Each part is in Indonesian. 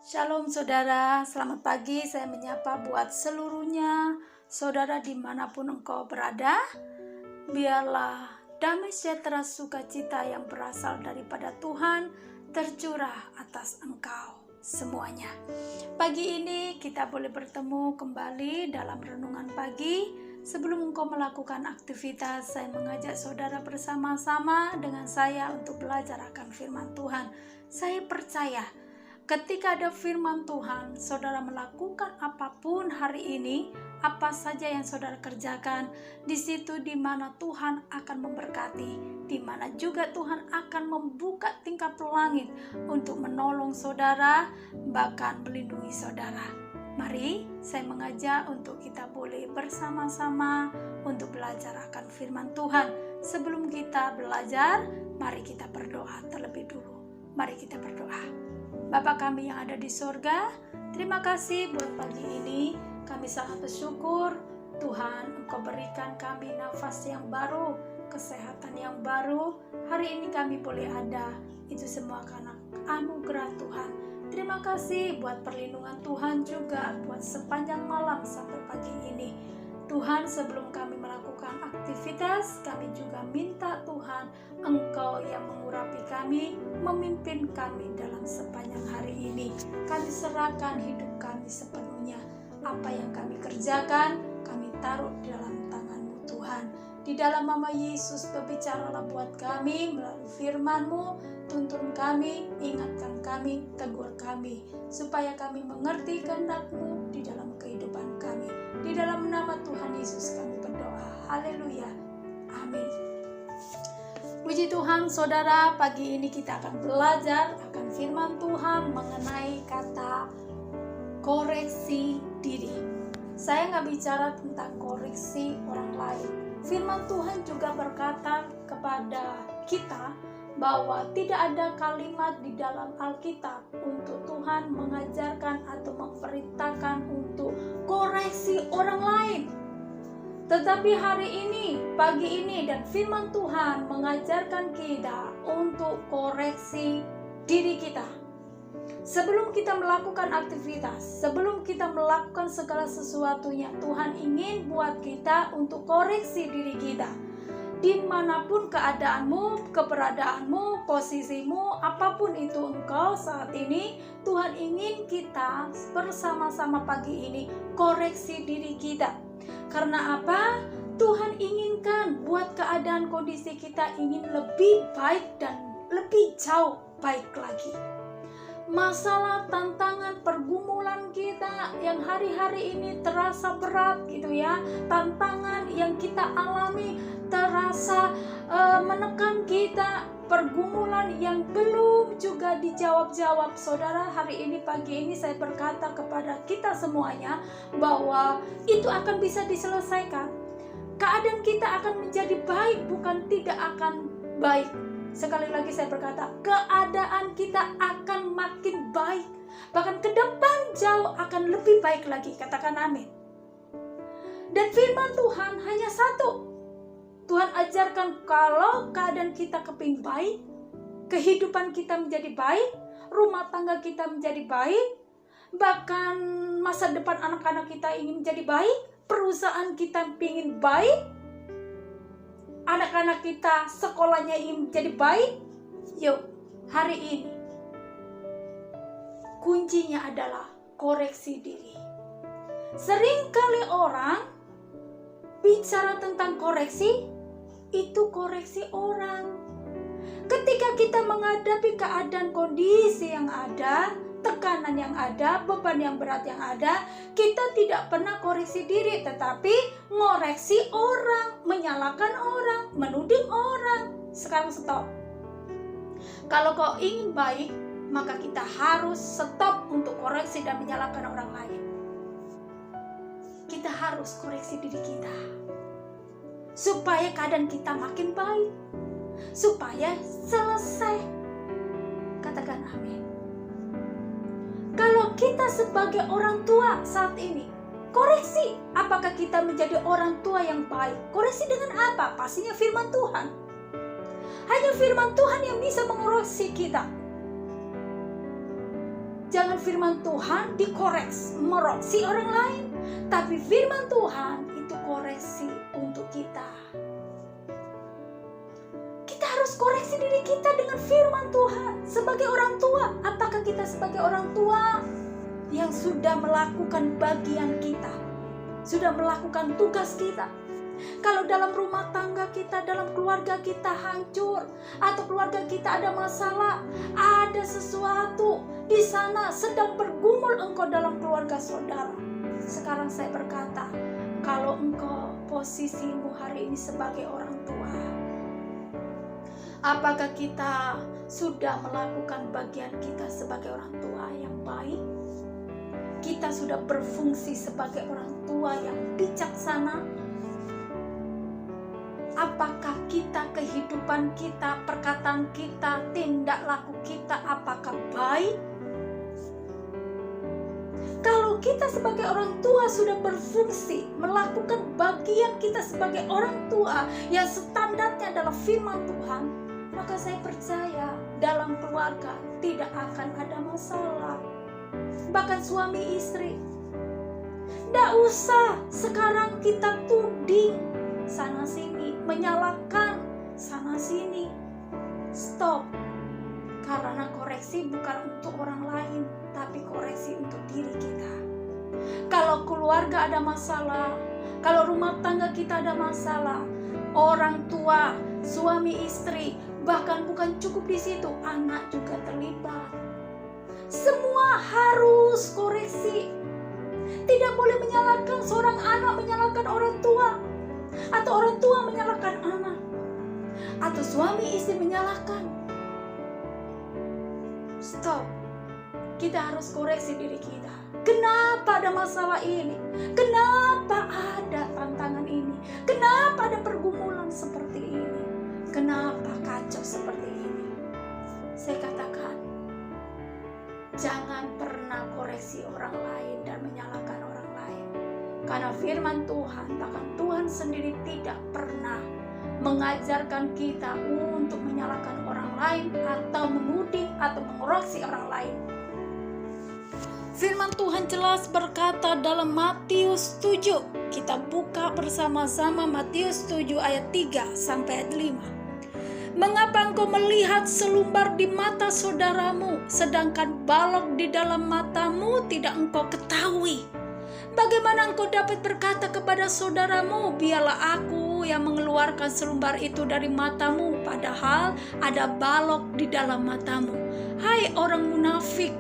Shalom saudara, selamat pagi. Saya menyapa buat seluruhnya saudara dimanapun engkau berada. Biarlah damai sejahtera sukacita yang berasal daripada Tuhan tercurah atas engkau semuanya. Pagi ini kita boleh bertemu kembali dalam renungan pagi. Sebelum engkau melakukan aktivitas, saya mengajak saudara bersama-sama dengan saya untuk belajar akan firman Tuhan. Saya percaya ketika ada firman Tuhan, saudara melakukan apapun hari ini, apa saja yang saudara kerjakan, di situ di mana Tuhan akan memberkati, di mana juga Tuhan akan membuka tingkap langit untuk menolong saudara, bahkan melindungi saudara. Mari saya mengajak untuk kita boleh bersama-sama untuk belajar akan firman Tuhan. Sebelum kita belajar, mari kita berdoa terlebih dulu. Mari kita berdoa. Bapa kami yang ada di sorga, terima kasih buat pagi ini. Kami sangat bersyukur Tuhan, Engkau berikan kami nafas yang baru, kesehatan yang baru. Hari ini kami boleh ada, itu semua karena anugerah Tuhan. Terima kasih buat perlindungan Tuhan juga buat sepanjang malam sampai pagi ini. Tuhan, sebelum kami melakukan aktivitas, kami juga minta Tuhan, Engkau yang mengurapi kami, memimpin kami dalam sepanjang hari ini. Kami serahkan hidup kami sepenuhnya. Apa yang kami kerjakan, kami taruh di dalam tangan-Mu Tuhan. Di dalam nama Yesus, berbicaralah buat kami melalui firman-Mu, tuntun kami, ingatkan kami, tegur kami, supaya kami mengerti kehendak-Mu di dalam kehidupan kami. Di dalam nama Tuhan Yesus kami berdoa. Haleluya. Amin. Puji Tuhan, saudara, pagi ini kita akan belajar akan firman Tuhan mengenai kata koreksi diri. Saya nggak bicara tentang koreksi orang lain. Firman Tuhan juga berkata kepada kita bahwa tidak ada kalimat di dalam Alkitab untuk Tuhan mengajarkan atau memerintahkan untuk koreksi orang lain. Tetapi hari ini, pagi ini, dan firman Tuhan mengajarkan kita untuk koreksi diri kita. Sebelum kita melakukan aktivitas, sebelum kita melakukan segala sesuatunya, Tuhan ingin buat kita untuk koreksi diri kita. Dimanapun keadaanmu, keberadaanmu, posisimu, apapun itu engkau saat ini, Tuhan ingin kita bersama-sama pagi ini koreksi diri kita. Karena apa? Tuhan inginkan buat keadaan kondisi kita ingin lebih baik dan lebih jauh baik lagi. Masalah, tantangan, pergumulan kita yang hari-hari ini terasa berat gitu ya. Tantangan yang kita alami terasa menekan kita. Pergumulan yang belum juga dijawab-jawab. Saudara, hari ini pagi ini saya berkata kepada kita semuanya bahwa itu akan bisa diselesaikan. Keadaan kita akan menjadi baik, bukan tidak akan baik. Sekali lagi saya berkata, keadaan kita akan makin baik. Bahkan ke depan jauh akan lebih baik lagi. Katakan amin. Dan firman Tuhan hanya satu. Tuhan ajarkan kalau keadaan kita keping baik, kehidupan kita menjadi baik, rumah tangga kita menjadi baik, bahkan masa depan anak-anak kita ingin menjadi baik, perusahaan kita ingin baik, anak-anak kita sekolahnya ingin menjadi baik. Yuk, hari ini kuncinya adalah koreksi diri. Seringkali orang bicara tentang koreksi, itu koreksi orang. Ketika kita menghadapi keadaan kondisi yang ada, tekanan yang ada, beban yang berat yang ada, kita tidak pernah koreksi diri, tetapi ngoreksi orang, menyalahkan orang, menuding orang. Sekarang stop. Kalau kau ingin baik, maka kita harus stop untuk koreksi dan menyalahkan orang lain. Kita harus koreksi diri kita, supaya keadaan kita makin baik, supaya selesai. Katakan amin. Kalau kita sebagai orang tua saat ini, koreksi. Apakah kita menjadi orang tua yang baik? Koreksi dengan apa? Pastinya firman Tuhan. Hanya firman Tuhan yang bisa mengoreksi kita. Jangan firman Tuhan mengoreksi orang lain, tapi firman Tuhan itu koreksi untuk kita. Kita harus koreksi diri kita dengan firman Tuhan. Sebagai orang tua, apakah kita sebagai orang tua yang sudah melakukan bagian kita, sudah melakukan tugas kita? Kalau dalam rumah tangga kita, dalam keluarga kita hancur, atau keluarga kita ada masalah, ada sesuatu di sana sedang bergumul engkau dalam keluarga saudara. Sekarang saya berkata, kalau engkau posisimu hari ini sebagai orang tua, apakah kita sudah melakukan bagian kita sebagai orang tua yang baik? Kita sudah berfungsi sebagai orang tua yang bijaksana? Apakah kita, kehidupan kita, perkataan kita, tindak laku kita, apakah baik? Kalau kita sebagai orang tua sudah berfungsi, melakukan bagian kita sebagai orang tua yang standarnya adalah firman Tuhan, maka saya percaya dalam keluarga tidak akan ada masalah. Bahkan suami istri, tidak usah sekarang kita tuding sana sini, menyalahkan sana sini. Stop. Karena koreksi bukan untuk orang lain, tapi koreksi untuk diri kita. Kalau keluarga ada masalah, kalau rumah tangga kita ada masalah, orang tua, suami istri, bahkan bukan cukup di situ, anak juga terlibat. Semua harus koreksi. Tidak boleh menyalahkan seorang anak menyalahkan orang tua, atau orang tua menyalahkan anak, atau suami istri menyalahkan. Stop. Kita harus koreksi diri kita. Kenapa ada masalah ini? Kenapa ada tantangan ini? Kenapa ada pergumulan seperti ini? Kenapa kacau seperti ini? Saya katakan, jangan pernah koreksi orang lain dan menyalahkan orang lain. Karena firman Tuhan, bahkan Tuhan sendiri tidak pernah mengajarkan kita untuk menyalahkan orang lain atau menuding atau mengoreksi orang lain. Firman Tuhan jelas berkata dalam Matius 7. Kita buka bersama-sama Matius 7 ayat 3 sampai ayat 5. Mengapa engkau melihat selumbar di mata saudaramu, sedangkan balok di dalam matamu tidak engkau ketahui? Bagaimana engkau dapat berkata kepada saudaramu, biarlah aku yang mengeluarkan selumbar itu dari matamu, padahal ada balok di dalam matamu? Hai orang munafik,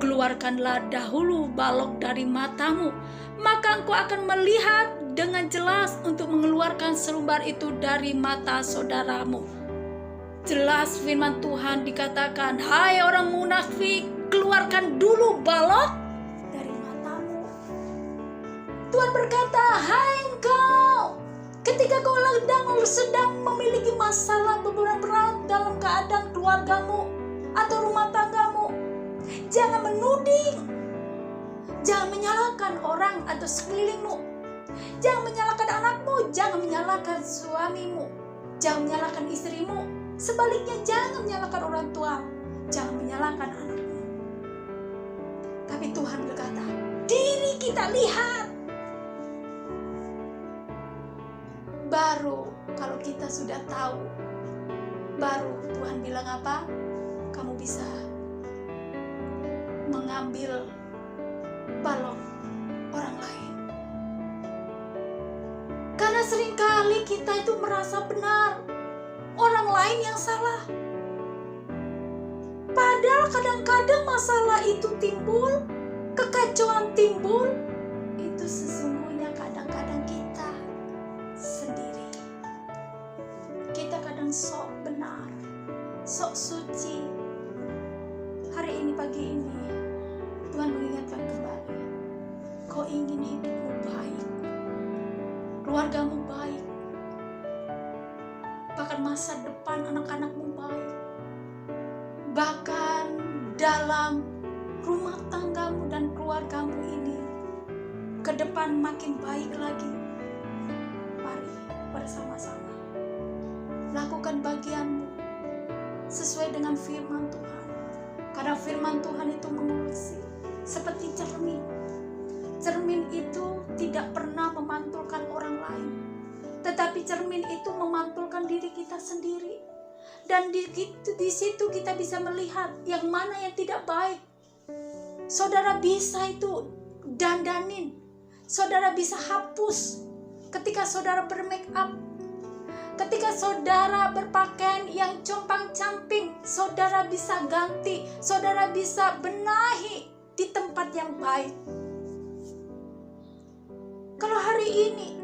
keluarkanlah dahulu balok dari matamu, maka engkau akan melihat dengan jelas untuk mengeluarkan selumbar itu dari mata saudaramu. Jelas firman Tuhan dikatakan, hai orang munafik, keluarkan dulu balok dari matamu. Tuhan berkata, hai engkau, ketika kau sedang memiliki masalah berat dalam keadaan keluargamu atau rumah tanggamu, jangan menuding, jangan menyalahkan orang atau sekelilingmu, jangan menyalahkan anakmu, jangan menyalahkan suamimu, jangan menyalahkan istrimu. Sebaliknya, jangan menyalahkan orang tua, jangan menyalahkan anakmu. Tapi Tuhan berkata, diri kita lihat. Baru kalau kita sudah tahu, baru Tuhan bilang apa? Kamu bisa mengambil balok orang lain. Karena seringkali kita itu merasa benar, orang lain yang salah. Padahal kadang-kadang masalah itu timbul, kekacauan timbul, itu sesungguhnya kadang-kadang kita sendiri. Kita kadang sok benar, sok suci. Hari ini, pagi ini, Tuhan mengingatkan kembali, kau ingin hidupmu baik, keluargamu baik, bahkan masa depan anak-anakmu baik, bahkan dalam rumah tanggamu dan keluargamu ini ke depan makin baik lagi. Mari bersama-sama lakukan bagianmu sesuai dengan firman Tuhan. Karena firman Tuhan itu mengoreksi seperti cermin. Cermin itu tidak pernah memantulkan orang lain, tetapi cermin itu memantulkan diri kita sendiri. Dan di situ kita bisa melihat yang mana yang tidak baik. Saudara bisa itu dandanin, saudara bisa hapus ketika saudara bermake up. Ketika saudara berpakaian yang compang-camping, saudara bisa ganti, saudara bisa benahi di tempat yang baik. Kalau hari ini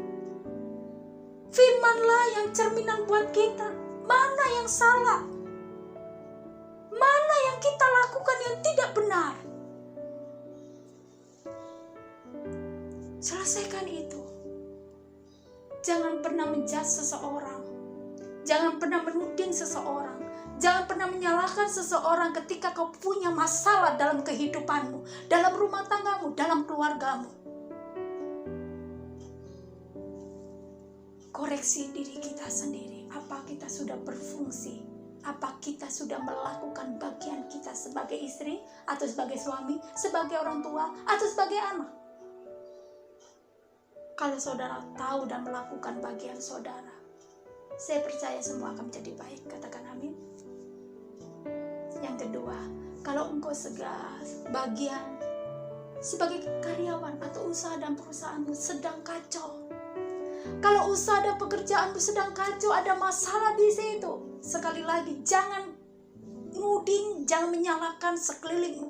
firmanlah yang cerminan buat kita, mana yang salah, mana yang kita lakukan yang tidak benar. Selesaikan itu. Jangan pernah menjudge seseorang. Jangan pernah menuding seseorang. Jangan pernah menyalahkan seseorang ketika kau punya masalah dalam kehidupanmu, dalam rumah tanggamu, dalam keluargamu. Koreksi diri kita sendiri. Apa kita sudah berfungsi? Apa kita sudah melakukan bagian kita sebagai istri, atau sebagai suami, sebagai orang tua, atau sebagai anak? Kalau saudara tahu dan melakukan bagian saudara, saya percaya semua akan menjadi baik. Katakan amin. Yang kedua, kalau engkau bagian sebagai karyawan atau usaha dan perusahaanmu sedang kacau, kalau usaha dan pekerjaanmu sedang kacau, ada masalah di situ, sekali lagi jangan nuding, jangan menyalahkan sekelilingmu.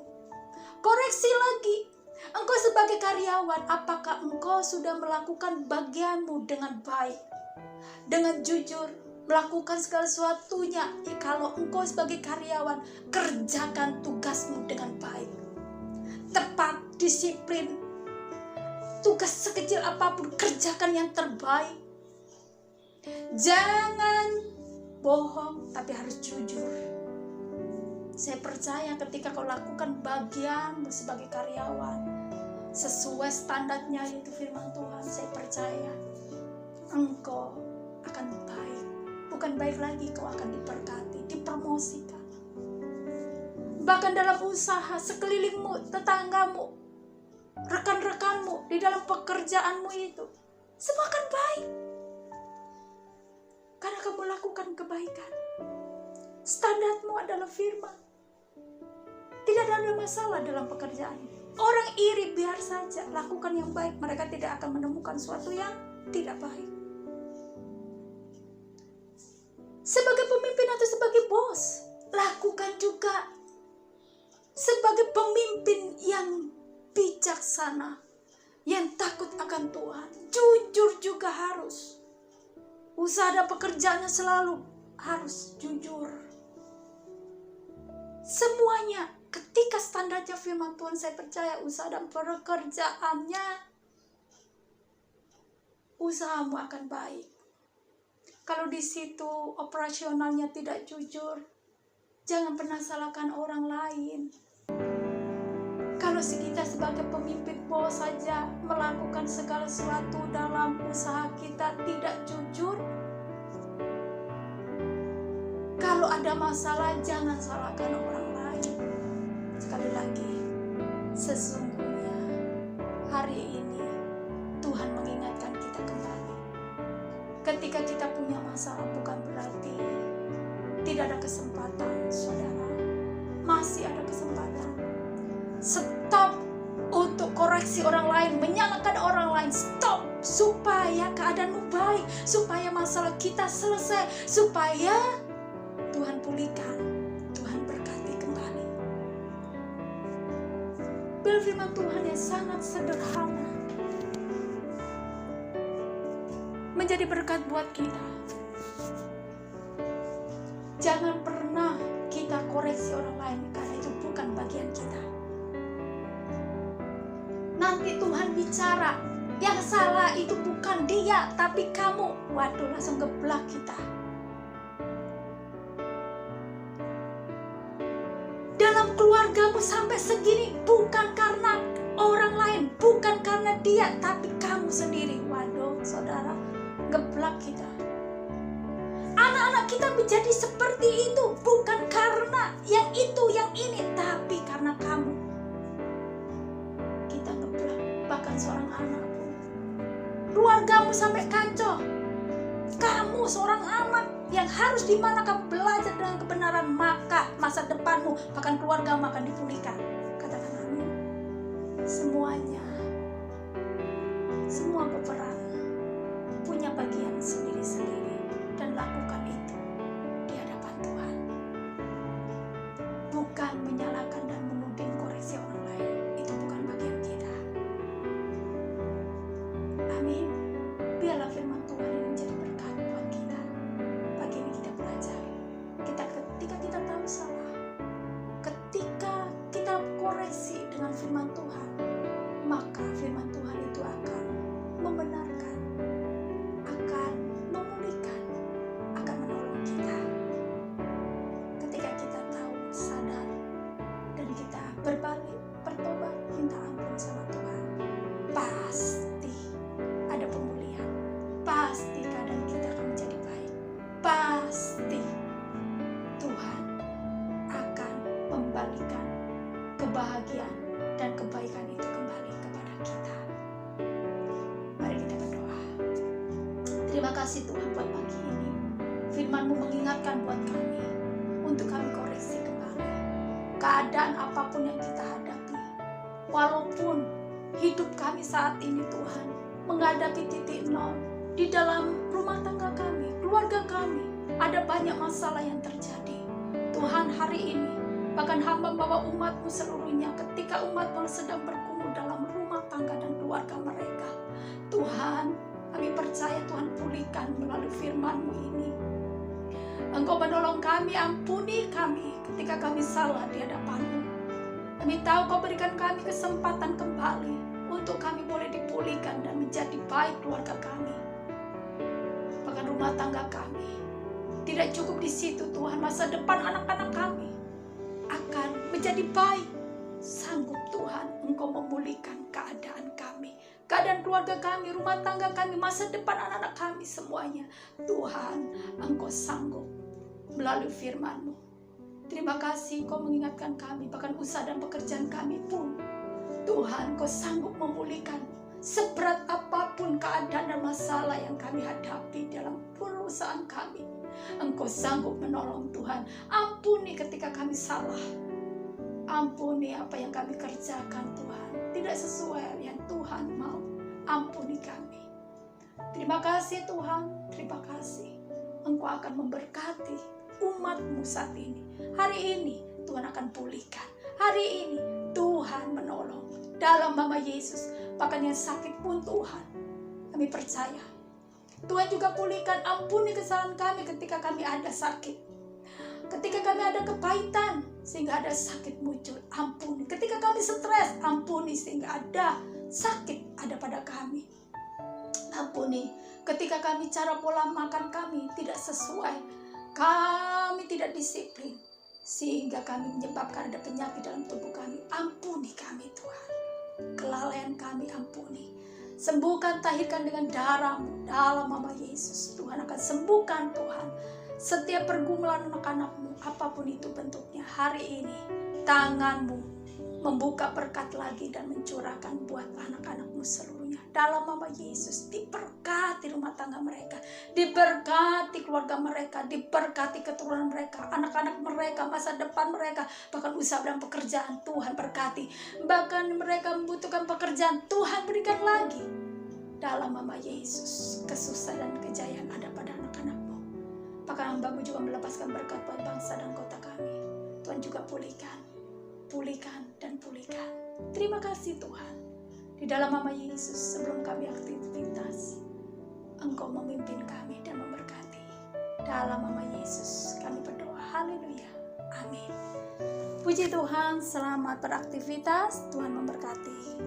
Koreksi lagi. Engkau sebagai karyawan, apakah engkau sudah melakukan bagianmu dengan baik, dengan jujur, melakukan segala sesuatunya? Kalau engkau sebagai karyawan, kerjakan tugasmu dengan baik, tepat, disiplin. Tugas sekecil apapun, kerjakan yang terbaik. Jangan bohong, tapi harus jujur. Saya percaya ketika kau lakukan bagianmu sebagai karyawan sesuai standarnya, yaitu firman Tuhan, saya percaya engkau akan baik. Bukan baik lagi, kau akan diberkati, dipromosikan. Bahkan dalam usaha, sekelilingmu, tetanggamu, rekan-rekanmu, di dalam pekerjaanmu itu, semua akan baik. Karena kamu lakukan kebaikan. Standarmu adalah firman. Tidak ada masalah dalam pekerjaan. Orang iri biar saja, lakukan yang baik. Mereka tidak akan menemukan sesuatu yang tidak baik. Sebagai pemimpin atau sebagai bos, lakukan juga sebagai pemimpin yang bijaksana, yang takut akan Tuhan. Jujur juga harus. Usaha dan pekerjaannya selalu harus jujur. Semuanya ketika standarnya firman Tuhan, saya percaya usaha dan pekerjaannya, usahamu akan baik. Kalau di situ operasionalnya tidak jujur, jangan pernah salahkan orang lain. Kalau kita sebagai pemimpin bos saja melakukan segala sesuatu dalam usaha kita tidak jujur, kalau ada masalah jangan salahkan orang lain. Sekali lagi, sesungguhnya hari ini Tuhan mengingatkan kita kembali. Ketika kita punya masalah, bukan berarti tidak ada kesempatan, saudara. Masih ada kesempatan. Stop untuk koreksi orang lain, menyalahkan orang lain. Stop, supaya keadaanmu baik, supaya masalah kita selesai, supaya Tuhan pulihkan, Tuhan berkati kembali. Bila firman Tuhan yang sangat sederhana menjadi berkat buat kita. Jangan pernah kita koreksi orang lain, karena itu bukan bagian kita. Nanti Tuhan bicara, yang salah itu bukan dia, tapi kamu. Waduh, langsung geblak kita. Dalam keluargamu sampai segini, bukan karena orang lain, bukan karena dia, tapi kamu sendiri. Waduh, saudara, geblak kita. Anak-anak kita menjadi seperti itu, bukan karena yang itu, yang ini, tapi keluargamu sampai kacau. Kamu seorang anak yang harus di mana kamu belajar dengan kebenaran, maka masa depanmu bahkan keluargamu akan dipulihkan. Katakan amin. Semuanya, semua peperan punya bagian sendiri-sendiri, dan lakukan itu di hadapan Tuhan. Bukan menyalahkan dan menuding koreksi orang lain, itu bukan bagian kita. Amin. Biarlah firman Tuhan yang menjadi berkat buat kita. Pagi ini kita belajar. Ketika kita tahu salah, ketika kita koreksi dengan firman Tuhan, maka firman Tuhan itu akan membenarkan, akan memulihkan, akan menolong kita. Ketika kita tahu, sadar, dan kita berbalik, bertobat, minta ampun sama Tuhan, pasti ada pemulihan. Pasti keadaan kita akan menjadi baik. Pasti Tuhan akan membalikan kebahagiaan dan kebaikan itu kembali kepada kita. Mari kita berdoa. Terima kasih Tuhan buat pagi ini. Firman-Mu mengingatkan buat kami untuk kami koreksi kembali keadaan apapun yang kita hadapi. Walaupun hidup kami saat ini Tuhan menghadapi titik nol di dalam rumah tangga kami, keluarga kami, ada banyak masalah yang terjadi. Tuhan, hari ini bahkan hamba bawa umat-Mu seluruhnya ketika umat-Mu sedang bergumul dalam rumah tangga dan keluarga mereka. Tuhan, kami percaya Tuhan pulihkan melalui firman-Mu ini. Engkau menolong kami, ampuni kami ketika kami salah di hadapan-Mu. Kami tahu Kau berikan kami kesempatan kembali untuk kami boleh dipulihkan dan menjadi baik keluarga kami. Bahkan rumah tangga kami. Tidak cukup di situ Tuhan, masa depan anak-anak kami akan menjadi baik. Sanggup Tuhan Engkau memulihkan keadaan kami, keadaan keluarga kami, rumah tangga kami, masa depan anak-anak kami semuanya. Tuhan, Engkau sanggup melalui firman-Mu. Terima kasih Engkau mengingatkan kami, bahkan usaha dan pekerjaan kami pun. Tuhan, Engkau sanggup memulihkan seberat apapun keadaan dan masalah yang kami hadapi dalam perusahaan kami. Engkau sanggup menolong Tuhan. Ampuni ketika kami salah. Ampuni apa yang kami kerjakan Tuhan tidak sesuai yang Tuhan mau. Ampuni kami. Terima kasih Tuhan. Terima kasih. Engkau akan memberkati umat-Mu saat ini. Hari ini Tuhan akan pulihkan. Hari ini Tuhan menolong. Dalam nama Yesus. Bahkan yang sakit pun Tuhan, kami percaya Tuhan juga pulihkan. Ampuni kesalahan kami ketika kami ada sakit, ketika kami ada kepahitan sehingga ada sakit muncul. Ampuni ketika kami stres. Ampuni sehingga ada sakit ada pada kami. Ampuni ketika kami cara pola makan kami tidak sesuai, kami tidak disiplin sehingga kami menyebabkan ada penyakit dalam tubuh kami. Ampuni kami Tuhan. Kelalaian kami ampuni. Sembuhkan, tahirkan dengan darah-Mu dalam nama Yesus. Tuhan akan sembuhkan Tuhan setiap pergumulan anak-anak-Mu, apapun itu bentuknya. Hari ini tangan-Mu membuka berkat lagi dan mencurahkan buat anak-anak-Mu seluruhnya. Dalam nama Yesus, diberkati rumah tangga mereka, diberkati keluarga mereka, diberkati keturunan mereka, anak-anak mereka, masa depan mereka, bahkan usaha dan pekerjaan Tuhan berkati. Bahkan mereka membutuhkan pekerjaan, Tuhan berikan lagi. Dalam nama Yesus, kesuksesan dan kejayaan ada pada anak-anak-Mu. Bahkan hamba-Mu juga melepaskan berkat buat bangsa dan kota kami. Tuhan juga pulihkan, pulihkan dan pulihkan. Terima kasih Tuhan. Di dalam nama Yesus, sebelum kami aktivitas, Engkau memimpin kami dan memberkati. Dalam nama Yesus kami berdoa. Haleluya. Amin. Puji Tuhan, selamat beraktivitas. Tuhan memberkati.